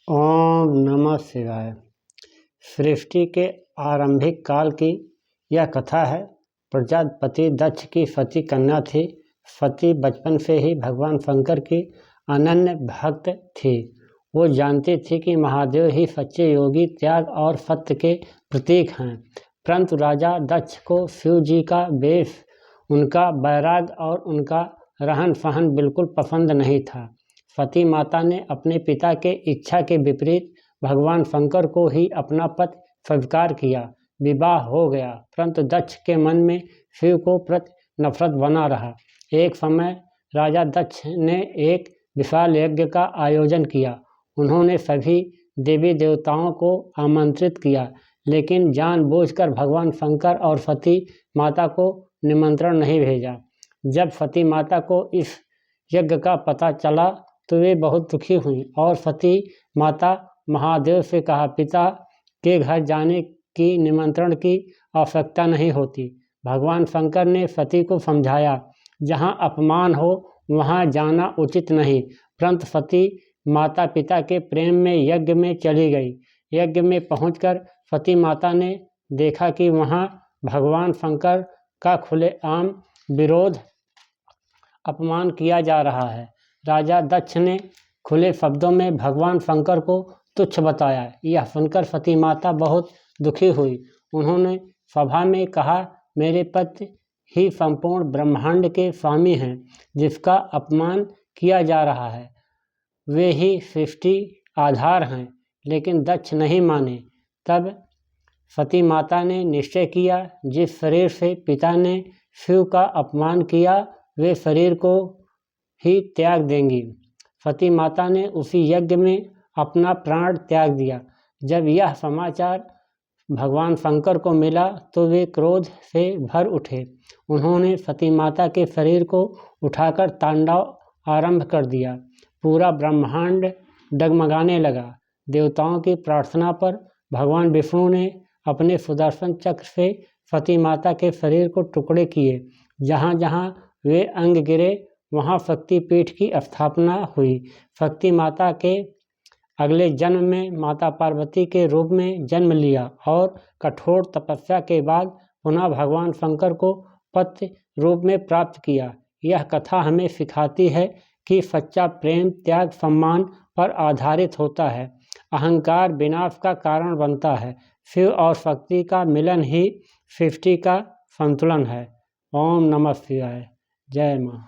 ओम नमः शिवाय। सृष्टि के आरंभिक काल की यह कथा है। प्रजापति दक्ष की सती कन्या थी। सती बचपन से ही भगवान शंकर की अनन्य भक्त थी। वो जानती थी कि महादेव ही सच्चे योगी, त्याग और सत्य के प्रतीक हैं। परंतु राजा दक्ष को शिव जी का वेश, उनका वैराग और उनका रहन सहन बिल्कुल पसंद नहीं था। सती माता ने अपने पिता के इच्छा के विपरीत भगवान शंकर को ही अपना पति स्वीकार किया। विवाह हो गया, परंतु दक्ष के मन में शिव को प्रति नफरत बना रहा। एक समय राजा दक्ष ने एक विशाल यज्ञ का आयोजन किया। उन्होंने सभी देवी देवताओं को आमंत्रित किया, लेकिन जानबूझकर भगवान शंकर और सती माता को निमंत्रण नहीं भेजा। जब सती माता को इस यज्ञ का पता चला तो वे बहुत दुखी हुई और सती माता महादेव से कहा, पिता के घर जाने की निमंत्रण की आवश्यकता नहीं होती। भगवान शंकर ने सती को समझाया, जहाँ अपमान हो वहाँ जाना उचित नहीं। परंतु सती माता पिता के प्रेम में यज्ञ में चली गई। यज्ञ में पहुंचकर सती माता ने देखा कि वहाँ भगवान शंकर का खुलेआम विरोध, अपमान किया जा रहा है। राजा दक्ष ने खुले शब्दों में भगवान शंकर को तुच्छ बताया। यह सुनकर सती माता बहुत दुखी हुई। उन्होंने सभा में कहा, मेरे पति ही संपूर्ण ब्रह्मांड के स्वामी हैं, जिसका अपमान किया जा रहा है। वे ही सृष्टि आधार हैं, लेकिन दक्ष नहीं माने। तब सती माता ने निश्चय किया, जिस शरीर से पिता ने शिव का अपमान किया, वे शरीर को ही त्याग देंगी। सती माता ने उसी यज्ञ में अपना प्राण त्याग दिया। जब यह समाचार भगवान शंकर को मिला तो वे क्रोध से भर उठे। उन्होंने सती माता के शरीर को उठाकर तांडव आरंभ कर दिया। पूरा ब्रह्मांड डगमगाने लगा। देवताओं की प्रार्थना पर भगवान विष्णु ने अपने सुदर्शन चक्र से सती माता के शरीर को टुकड़े किए। जहाँ जहाँ वे अंग गिरे वहाँ शक्तिपीठ की स्थापना हुई। शक्ति माता के अगले जन्म में माता पार्वती के रूप में जन्म लिया और कठोर तपस्या के बाद पुनः भगवान शंकर को पति रूप में प्राप्त किया। यह कथा हमें सिखाती है कि सच्चा प्रेम त्याग सम्मान पर आधारित होता है। अहंकार विनाश का कारण बनता है। शिव और शक्ति का मिलन ही सृष्टि का संतुलन है। ओम नमः शिवाय। जय माँ।